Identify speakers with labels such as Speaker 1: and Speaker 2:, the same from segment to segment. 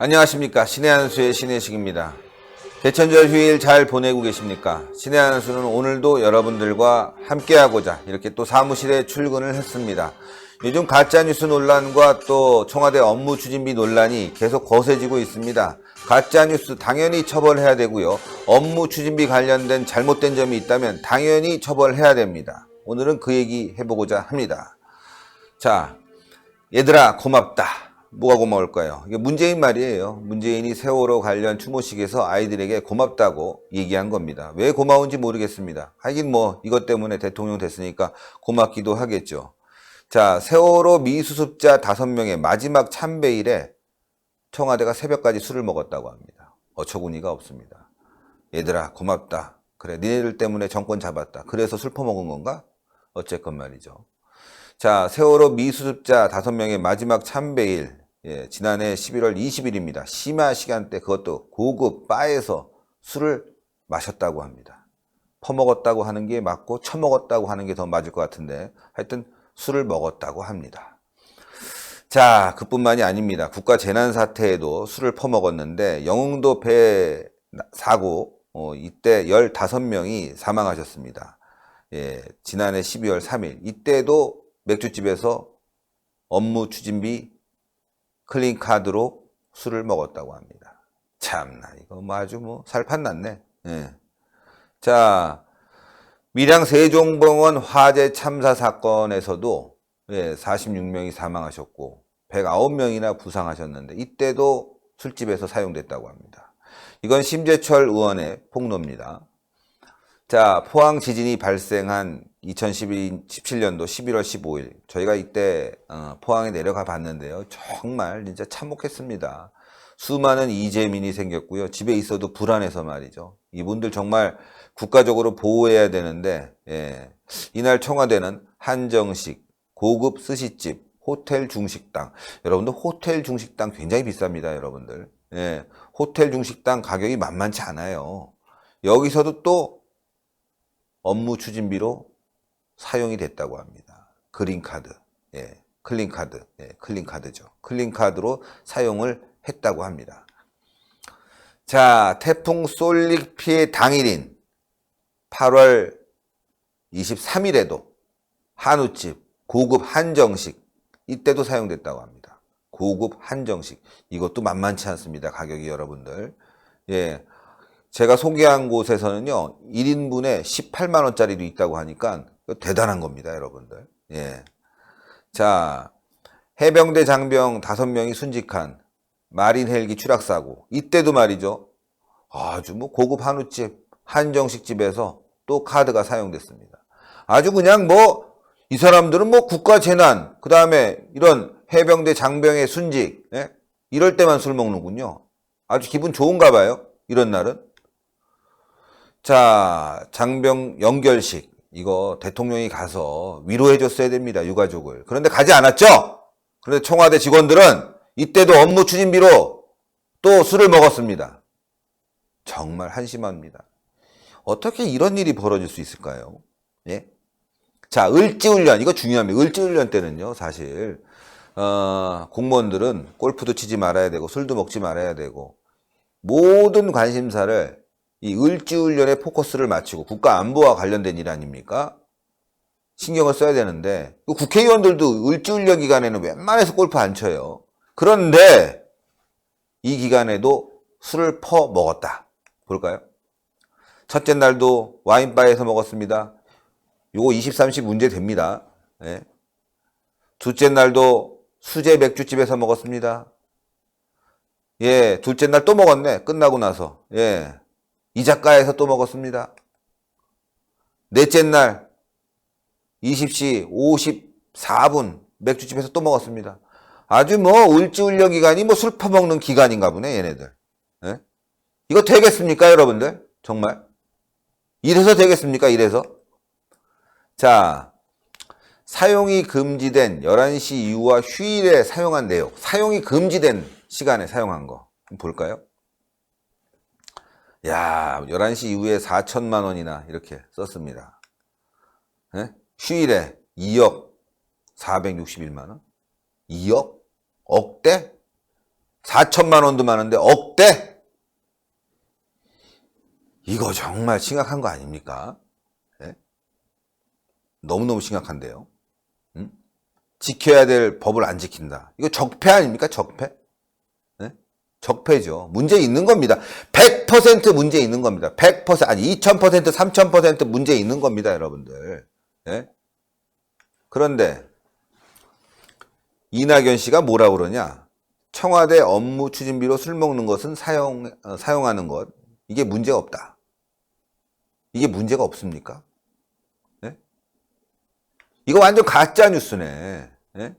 Speaker 1: 안녕하십니까. 신의 한수의 신혜식입니다. 개천절 휴일 잘 보내고 계십니까? 신의 한수는 오늘도 여러분들과 함께하고자 이렇게 또 사무실에 출근을 했습니다. 요즘 가짜뉴스 논란과 또 청와대 업무 추진비 논란이 계속 거세지고 있습니다. 가짜뉴스 당연히 처벌해야 되고요. 업무 추진비 관련된 잘못된 점이 있다면 당연히 처벌해야 됩니다. 오늘은 그 얘기 해보고자 합니다. 자, 얘들아 고맙다. 뭐가 고마울까요? 이게 문재인 말이에요. 문재인이 세월호 관련 추모식에서 아이들에게 고맙다고 얘기한 겁니다. 왜 고마운지 모르겠습니다. 하긴 뭐 이것 때문에 대통령 됐으니까 고맙기도 하겠죠. 자, 세월호 미수습자 5명의 마지막 참배일에 청와대가 새벽까지 술을 먹었다고 합니다. 어처구니가 없습니다. 얘들아 고맙다. 그래, 니네들 때문에 정권 잡았다. 그래서 술 퍼먹은 건가? 어쨌건 말이죠. 자, 세월호 미수습자 5명의 마지막 참배일, 지난해 11월 20일입니다. 심야 시간대 그것도 고급 바에서 술을 마셨다고 합니다. 퍼먹었다고 하는 게 맞고 처먹었다고 하는 게 더 맞을 것 같은데 하여튼 술을 먹었다고 합니다. 자, 그뿐만이 아닙니다. 국가 재난사태에도 술을 퍼먹었는데 영흥도 배 사고 이때 15명이 사망하셨습니다. 지난해 12월 3일 이때도 맥주집에서 업무 추진비 클린카드로 술을 먹었다고 합니다. 참나 이거 뭐 아주 뭐 살판 났네. 자, 밀양 세종병원 화재 참사 사건에서도 46명이 사망하셨고 109명이나 부상하셨는데 이때도 술집에서 사용됐다고 합니다. 이건 심재철 의원의 폭로입니다. 자, 포항 지진이 발생한 2017년도 11월 15일 저희가 이때 포항에 내려가 봤는데요. 정말 진짜 참혹했습니다. 수많은 이재민이 생겼고요. 집에 있어도 불안해서 말이죠. 이분들 정말 국가적으로 보호해야 되는데 이날 청와대는 한정식, 고급 스시집, 호텔 중식당. 여러분들 호텔 중식당 굉장히 비쌉니다. 여러분들. 호텔 중식당 가격이 만만치 않아요. 여기서도 또 업무 추진비로 사용이 됐다고 합니다. 그린카드, 클린카드, 클린카드죠. 클린카드로 사용을 했다고 합니다. 자, 태풍 솔릭 피해 당일인 8월 23일에도 한우집, 고급 한정식, 이때도 사용됐다고 합니다. 고급 한정식. 이것도 만만치 않습니다. 가격이 여러분들. 제가 소개한 곳에서는요, 1인분에 18만원짜리도 있다고 하니까 대단한 겁니다, 여러분들. 자, 해병대 장병 5명이 순직한 마린 헬기 추락사고, 이때도 말이죠, 아주 뭐 고급 한우집, 한정식집에서 또 카드가 사용됐습니다. 아주 그냥 뭐, 이 사람들은 뭐 국가재난, 그 다음에 이런 해병대 장병의 순직, 이럴 때만 술 먹는군요. 아주 기분 좋은가 봐요, 이런 날은. 자, 장병 연결식. 이거 대통령이 가서 위로해 줬어야 됩니다. 유가족을. 그런데 가지 않았죠? 그런데 청와대 직원들은 이때도 업무 추진비로 또 술을 먹었습니다. 정말 한심합니다. 어떻게 이런 일이 벌어질 수 있을까요? 자, 을지훈련. 이거 중요합니다. 을지훈련 때는요, 사실 공무원들은 골프도 치지 말아야 되고 술도 먹지 말아야 되고 모든 관심사를 이 을지훈련에 포커스를 맞추고 국가 안보와 관련된 일 아닙니까? 신경을 써야 되는데 국회의원들도 을지훈련 기간에는 웬만해서 골프 안 쳐요. 그런데 이 기간에도 술을 퍼먹었다. 볼까요? 첫째 날도 와인바에서 먹었습니다. 요거 23시 문제 됩니다. 둘째 날도 수제 맥주집에서 먹었습니다. 둘째 날 또 먹었네. 끝나고 나서. 이자카야에서 또 먹었습니다. 넷째 날 20시 54분 맥주집에서 또 먹었습니다. 아주 뭐 을지훈련 기간이 뭐 술 퍼먹는 기간인가 보네 얘네들. 이거 되겠습니까 여러분들? 정말? 이래서 되겠습니까? 이래서? 자, 사용이 금지된 11시 이후와 휴일에 사용한 내용, 사용이 금지된 시간에 사용한 거 볼까요? 야, 11시 이후에 4천만 원이나 이렇게 썼습니다. 휴일에 2억 461만 원? 2억? 억대? 4천만 원도 많은데 억대? 이거 정말 심각한 거 아닙니까? 네? 너무너무 심각한데요. 응? 지켜야 될 법을 안 지킨다. 이거 적폐 아닙니까? 적폐? 네? 적폐죠. 문제 있는 겁니다. 100% 문제 있는 겁니다. 100% 아니 2000% 3000% 문제 있는 겁니다, 여러분들. 네? 그런데 이낙연 씨가 뭐라 그러냐? 청와대 업무 추진비로 술 먹는 것은 사용하는 것. 이게 문제가 없다. 이게 문제가 없습니까? 네? 이거 완전 가짜뉴스네. 네?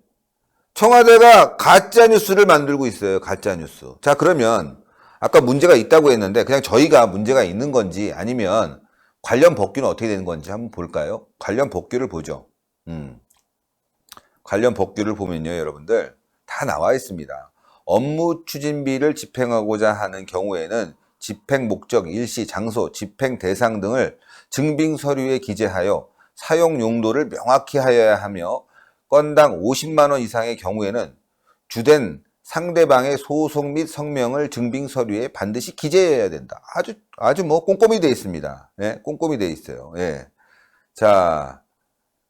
Speaker 1: 청와대가 가짜뉴스를 만들고 있어요. 가짜뉴스. 자, 그러면 아까 문제가 있다고 했는데 그냥 저희가 문제가 있는 건지 아니면 관련 법규는 어떻게 되는 건지 한번 볼까요? 관련 법규를 보죠. 관련 법규를 보면요, 여러분들 다 나와 있습니다. 업무 추진비를 집행하고자 하는 경우에는 집행 목적, 일시, 장소, 집행 대상 등을 증빙 서류에 기재하여 사용 용도를 명확히 하여야 하며 건당 50만 원 이상의 경우에는 주된 상대방의 소속 및 성명을 증빙 서류에 반드시 기재해야 된다. 아주 뭐 꼼꼼히 되어 있습니다. 예, 꼼꼼히 되어 있어요. 예. 자,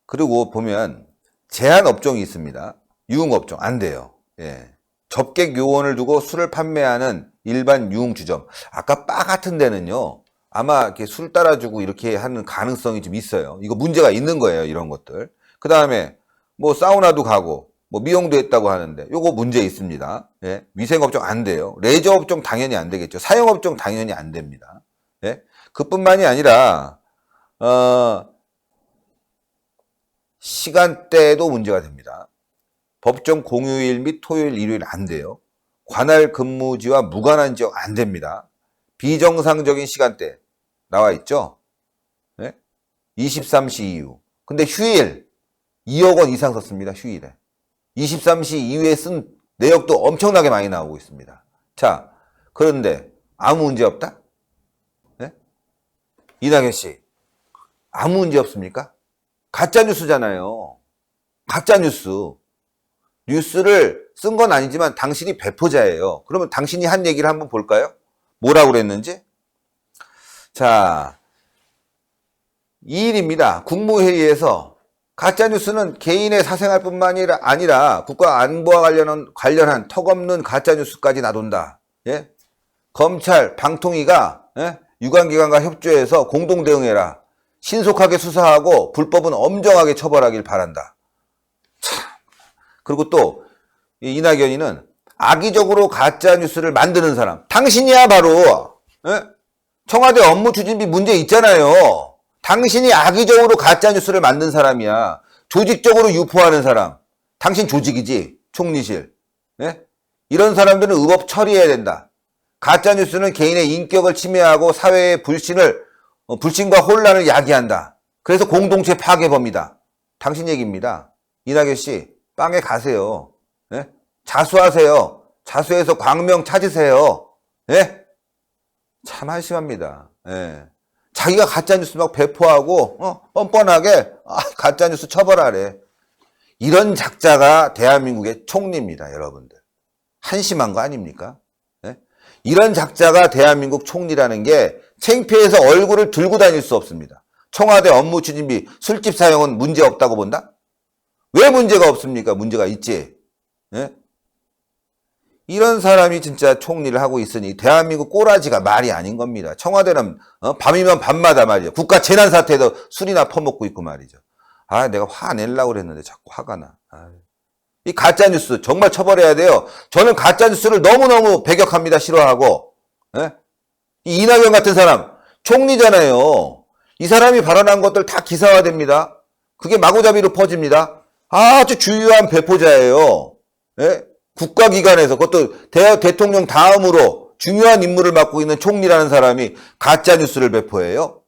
Speaker 1: 그리고 보면 제한 업종이 있습니다. 유흥업종 안 돼요. 예. 접객 요원을 두고 술을 판매하는 일반 유흥주점. 아까 바 같은 데는요. 아마 이렇게 술 따라주고 이렇게 하는 가능성이 좀 있어요. 이거 문제가 있는 거예요. 이런 것들. 그 다음에 뭐 사우나도 가고 뭐 미용도 했다고 하는데 요거 문제 있습니다. 예. 위생업종 안 돼요. 레저업종 당연히 안 되겠죠. 사용업종 당연히 안 됩니다. 예. 그뿐만이 아니라 시간대도 문제가 됩니다. 법정 공휴일 및 토요일, 일요일 안 돼요. 관할 근무지와 무관한 지역 안 됩니다. 비정상적인 시간대 나와 있죠. 네? 23시 이후. 근데 휴일 2억 원 이상 썼습니다. 휴일에. 23시 이후에 쓴 내역도 엄청나게 많이 나오고 있습니다. 자, 그런데 아무 문제 없다? 네? 이낙연 씨, 아무 문제 없습니까? 가짜뉴스잖아요. 가짜뉴스. 뉴스를 쓴 건 아니지만 당신이 배포자예요. 그러면 당신이 한 얘기를 한번 볼까요? 뭐라고 그랬는지? 자, 2일입니다. 국무회의에서 가짜뉴스는 개인의 사생활 뿐만이 아니라 국가 안보와 관련한 턱없는 가짜뉴스까지 나돈다. 예? 검찰, 방통위가 유관기관과 협조해서 공동 대응해라. 신속하게 수사하고 불법은 엄정하게 처벌하길 바란다. 참. 그리고 또 이낙연이는 악의적으로 가짜뉴스를 만드는 사람. 당신이야 바로. 청와대 업무 추진비 문제 있잖아요. 당신이 악의적으로 가짜뉴스를 만든 사람이야. 조직적으로 유포하는 사람. 당신 조직이지. 총리실. 이런 사람들은 의법 처리해야 된다. 가짜뉴스는 개인의 인격을 침해하고 사회의 불신과 혼란을 야기한다. 그래서 공동체 파괴범이다. 당신 얘기입니다. 이낙연 씨, 빵에 가세요. 자수하세요. 자수해서 광명 찾으세요. 참 한심합니다. 자기가 가짜뉴스 막 배포하고 뻔뻔하게 가짜뉴스 처벌하래. 이런 작자가 대한민국의 총리입니다. 여러분들. 한심한 거 아닙니까? 이런 작자가 대한민국 총리라는 게 창피해서 얼굴을 들고 다닐 수 없습니다. 청와대 업무 추진비 술집 사용은 문제 없다고 본다? 왜 문제가 없습니까? 문제가 있지. 이런 사람이 진짜 총리를 하고 있으니 대한민국 꼬라지가 말이 아닌 겁니다. 청와대는 밤이면 밤마다 말이죠. 국가 재난사태에도 술이나 퍼먹고 있고 말이죠. 아, 내가 화내려고 그랬는데 자꾸 화가 나. 이 가짜뉴스 정말 처벌해야 돼요. 저는 가짜뉴스를 너무너무 배격합니다. 싫어하고. 이 이낙연 같은 사람 총리잖아요. 이 사람이 발언한 것들 다 기사화됩니다. 그게 마구잡이로 퍼집니다. 아주 주요한 배포자예요. 국가기관에서 그것도 대통령 다음으로 중요한 임무를 맡고 있는 총리라는 사람이 가짜뉴스를 배포해요.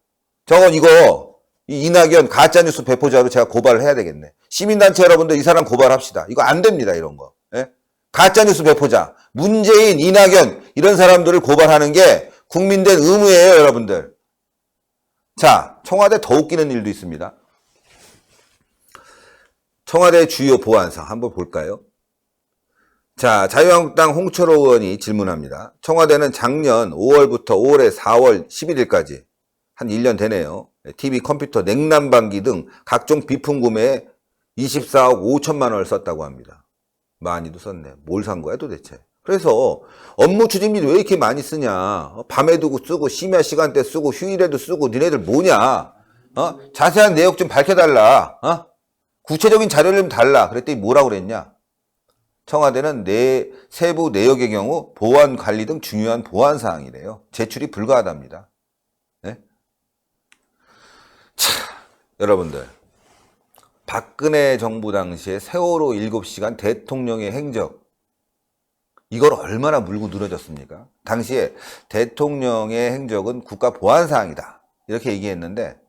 Speaker 1: 저건 이거 이낙연 가짜뉴스 배포자로 제가 고발을 해야 되겠네. 시민단체 여러분들 이 사람 고발합시다. 이거 안 됩니다. 이런 거. 가짜뉴스 배포자 문재인, 이낙연 이런 사람들을 고발하는 게 국민된 의무예요. 여러분들. 자, 청와대 더 웃기는 일도 있습니다. 청와대 주요 보안상 한번 볼까요? 자, 자유한국당 홍철호 의원이 질문합니다. 청와대는 작년 5월부터 올해 4월 11일까지 한 1년 되네요. TV, 컴퓨터, 냉난방기 등 각종 비품 구매에 24억 5천만 원을 썼다고 합니다. 많이도 썼네. 뭘 산 거야 도대체? 그래서 업무 추진비를 왜 이렇게 많이 쓰냐? 밤에도 쓰고 심야 시간대 쓰고 휴일에도 쓰고 니네들 뭐냐? 자세한 내역 좀 밝혀달라. 구체적인 자료를 좀 달라. 그랬더니 뭐라고 그랬냐? 청와대는 세부 내역의 경우 보안 관리 등 중요한 보안 사항이래요. 제출이 불가하답니다. 네? 자, 여러분들. 박근혜 정부 당시에 세월호 7시간 대통령의 행적, 이걸 얼마나 물고 늘어졌습니까? 당시에 대통령의 행적은 국가 보안 사항이다. 이렇게 얘기했는데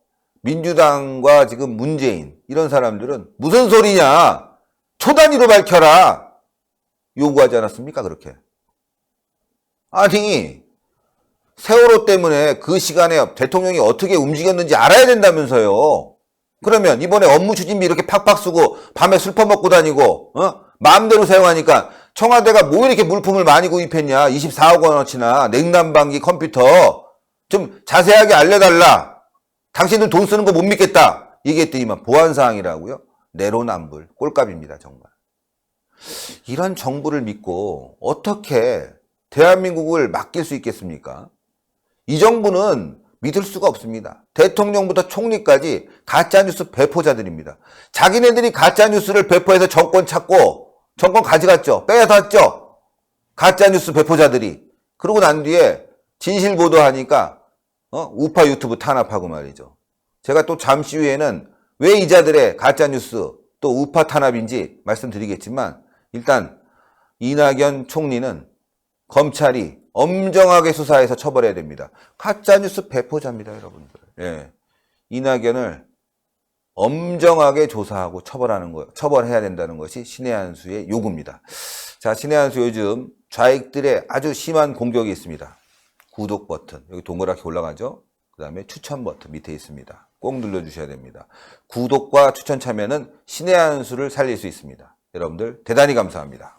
Speaker 1: 민주당과 지금 문재인 이런 사람들은 무슨 소리냐? 초단위로 밝혀라. 요구하지 않았습니까? 그렇게. 아니 세월호 때문에 그 시간에 대통령이 어떻게 움직였는지 알아야 된다면서요. 그러면 이번에 업무 추진비 이렇게 팍팍 쓰고 밤에 술 퍼먹고 다니고 마음대로 사용하니까 청와대가 뭐 이렇게 물품을 많이 구입했냐. 24억 원어치나 냉난방기 컴퓨터 좀 자세하게 알려달라. 당신들 돈 쓰는 거 못 믿겠다. 얘기했더니만 보안사항이라고요. 내로남불 꼴값입니다. 정말. 이런 정부를 믿고 어떻게 대한민국을 맡길 수 있겠습니까? 이 정부는 믿을 수가 없습니다. 대통령부터 총리까지 가짜뉴스 배포자들입니다. 자기네들이 가짜뉴스를 배포해서 정권 찾고 정권 가져갔죠. 빼앗았죠. 가짜뉴스 배포자들이. 그러고 난 뒤에 진실 보도하니까 우파 유튜브 탄압하고 말이죠. 제가 또 잠시 후에는 왜 이 자들의 가짜뉴스 또 우파 탄압인지 말씀드리겠지만 일단 이낙연 총리는 검찰이 엄정하게 수사해서 처벌해야 됩니다. 가짜뉴스 배포자입니다, 여러분들. 예. 이낙연을 엄정하게 조사하고 처벌해야 된다는 것이 신의 한 수의 요구입니다. 자, 신의 한 수 요즘 좌익들의 아주 심한 공격이 있습니다. 구독 버튼, 여기 동그랗게 올라가죠? 그 다음에 추천 버튼 밑에 있습니다. 꼭 눌러주셔야 됩니다. 구독과 추천 참여는 신의 한 수를 살릴 수 있습니다. 여러분들 대단히 감사합니다.